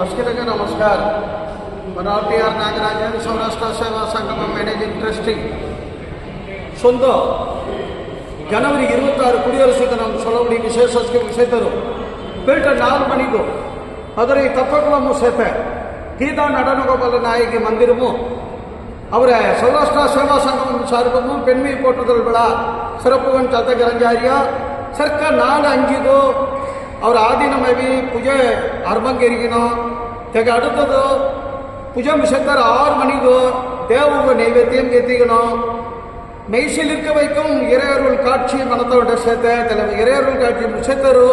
ಅಷ್ಟಕ್ಕೆ ನಮಸ್ಕಾರ. बनावटी आर नागराजन सौराष्ट्र सेवा संगम मैनेजिंग ट्रस्टी ಸೊಂದ ಜನವರಿ 26 ಕುಡಿಯರಸು ದಿನ ಸೊಲವಡಿ ವಿಶೇಷಕ್ಕೆ ವಿಷೇತರು ಬೆಲ್ಟ 4 ಮಣಿಗೂ ಅದರ ಈ ತತ್ವಗಳನ್ನು ಸೇತೆ ಗೀತಾ நடனகோபால நாயகி மந்திரமு ಅವರ ಸೌರಾಷ್ಟ್ರ ಸೇವಾ ಸಂಗಮ ಸಾರ್ವನು ಪೆಣ್ಮಿ ಪೋಟದಲ್ ಬೆಳ ಸಿರಪ್ಪುಗನ್ ಚತಗರಂಜಾರಿಯ ಸರ್ಕ 4-5 ಅವರ ಆದಿನ ಮೇವಿ ಪೂಜೆ ಅರ್ಬಂಗೆರಿಗಿನೋ ತೆಗೆ அடுத்தது பூஜை மிஷத்தர் 6 மணிக்கு தேவ நைவேத்தியம் எத்திக்கணும். மெய்சில் இருக்க வைக்கும் இறையருள் காட்சி மனத்தோட சேர்த்த இறையருள் காட்சி மிஷத்தரு